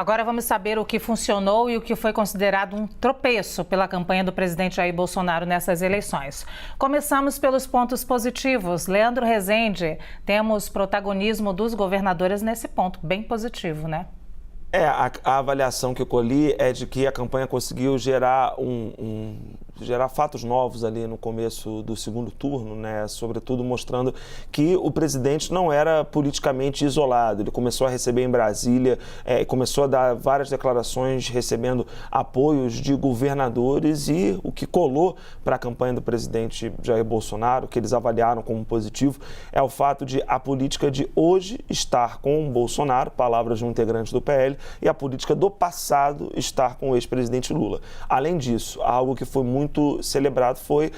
Agora vamos saber o que funcionou e o que foi considerado um tropeço pela campanha do presidente Jair Bolsonaro nessas eleições. Começamos pelos pontos positivos. Leandro Rezende, temos protagonismo dos governadores nesse ponto, bem positivo, né? A avaliação que eu colhi é de que a campanha conseguiu gerar gerar fatos novos ali no começo do segundo turno, né? Sobretudo mostrando que o presidente não era politicamente isolado. Ele começou a receber em Brasília, começou a dar várias declarações recebendo apoios de governadores, e o que colou para a campanha do presidente Jair Bolsonaro, que eles avaliaram como positivo, é o fato de a política de hoje estar com o Bolsonaro, palavras de um integrante do PL, e a política do passado estar com o ex-presidente Lula. Além disso, algo que foi muito celebrado foi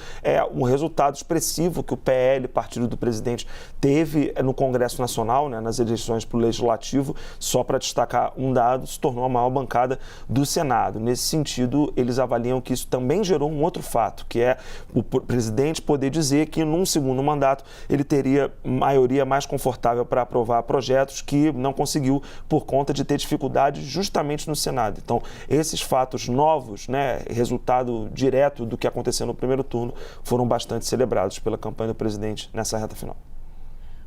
um resultado expressivo que o PL, partido do presidente, teve no Congresso Nacional, né, nas eleições para o Legislativo. Só para destacar um dado, se tornou a maior bancada do Senado. Nesse sentido, eles avaliam que isso também gerou um outro fato, que é o presidente poder dizer que num segundo mandato ele teria maioria mais confortável para aprovar projetos que não conseguiu por conta de ter dificuldade justamente no Senado. Então, esses fatos novos, né, resultado direto do que aconteceu no primeiro turno, foram bastante celebrados pela campanha do presidente nessa reta final.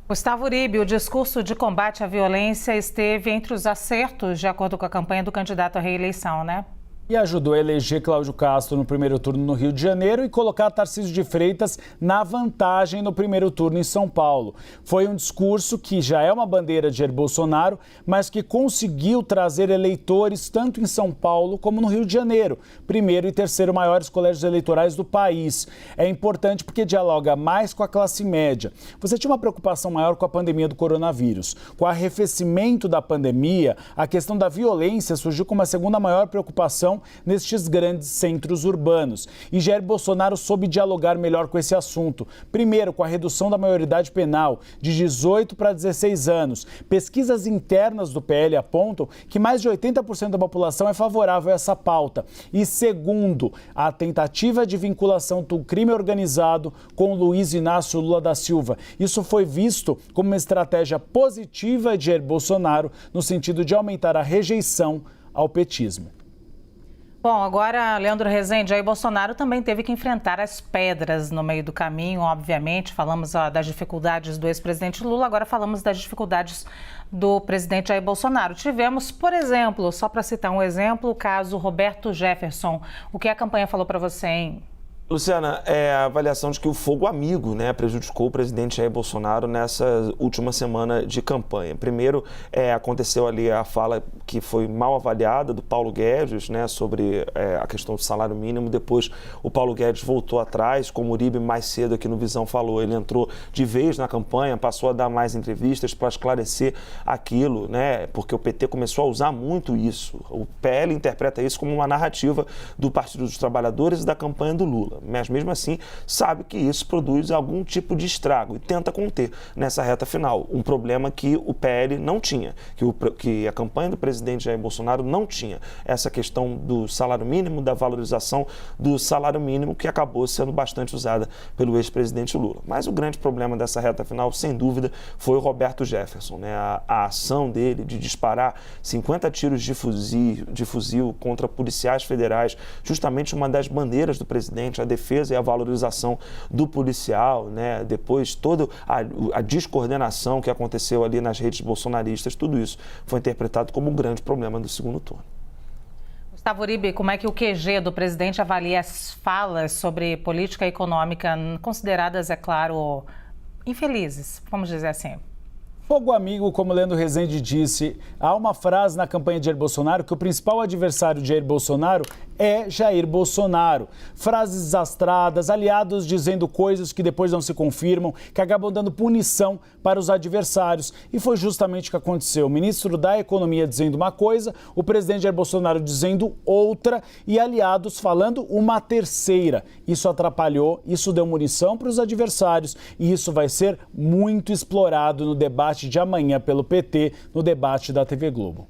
Gustavo Uribe, o discurso de combate à violência esteve entre os acertos, de acordo com a campanha do candidato à reeleição, né? E ajudou a eleger Cláudio Castro no primeiro turno no Rio de Janeiro e colocar Tarcísio de Freitas na vantagem no primeiro turno em São Paulo. Foi um discurso que já é uma bandeira de Jair Bolsonaro, mas que conseguiu trazer eleitores tanto em São Paulo como no Rio de Janeiro, primeiro e terceiro maiores colégios eleitorais do país. É importante porque dialoga mais com a classe média. Você tinha uma preocupação maior com a pandemia do coronavírus. Com o arrefecimento da pandemia, a questão da violência surgiu como a segunda maior preocupação nestes grandes centros urbanos. E Jair Bolsonaro soube dialogar melhor com esse assunto. Primeiro, com a redução da maioridade penal, de 18 para 16 anos. Pesquisas internas do PL apontam que mais de 80% da população é favorável a essa pauta. E segundo, a tentativa de vinculação do crime organizado com Luiz Inácio Lula da Silva. Isso foi visto como uma estratégia positiva de Jair Bolsonaro no sentido de aumentar a rejeição ao petismo. Bom, agora, Leandro Rezende, Jair Bolsonaro também teve que enfrentar as pedras no meio do caminho, obviamente. Falamos das dificuldades do ex-presidente Lula, agora falamos das dificuldades do presidente Jair Bolsonaro. Tivemos, por exemplo, só para citar um exemplo, o caso Roberto Jefferson. O que a campanha falou para você, hein? Luciana, a avaliação de que o fogo amigo, né, prejudicou o presidente Jair Bolsonaro nessa última semana de campanha. Primeiro, aconteceu ali a fala que foi mal avaliada do Paulo Guedes, né, sobre a questão do salário mínimo. Depois, o Paulo Guedes voltou atrás, como o Uribe mais cedo aqui no Visão falou. Ele entrou de vez na campanha, passou a dar mais entrevistas para esclarecer aquilo, né, porque o PT começou a usar muito isso. O PL interpreta isso como uma narrativa do Partido dos Trabalhadores e da campanha do Lula. Mas mesmo assim sabe que isso produz algum tipo de estrago e tenta conter nessa reta final. Um problema que o PL não tinha, que a campanha do presidente Jair Bolsonaro não tinha. Essa questão do salário mínimo, da valorização do salário mínimo, que acabou sendo bastante usada pelo ex-presidente Lula. Mas o grande problema dessa reta final, sem dúvida, foi o Roberto Jefferson, né? A ação dele de disparar 50 tiros de fuzil contra policiais federais, justamente uma das bandeiras do presidente, a defesa e a valorização do policial, né? Depois toda a descoordenação que aconteceu ali nas redes bolsonaristas, tudo isso foi interpretado como um grande problema do segundo turno. Gustavo Uribe, como é que o QG do presidente avalia as falas sobre política econômica consideradas, é claro, infelizes, vamos dizer assim? Fogo amigo, como Leandro Rezende disse, há uma frase na campanha de Jair Bolsonaro que o principal adversário de Jair Bolsonaro é Jair Bolsonaro. Frases desastradas, aliados dizendo coisas que depois não se confirmam, que acabam dando punição para os adversários. E foi justamente o que aconteceu. O ministro da Economia dizendo uma coisa, o presidente Jair Bolsonaro dizendo outra e aliados falando uma terceira. Isso atrapalhou, isso deu munição para os adversários e isso vai ser muito explorado no debate de amanhã pelo PT, no debate da TV Globo.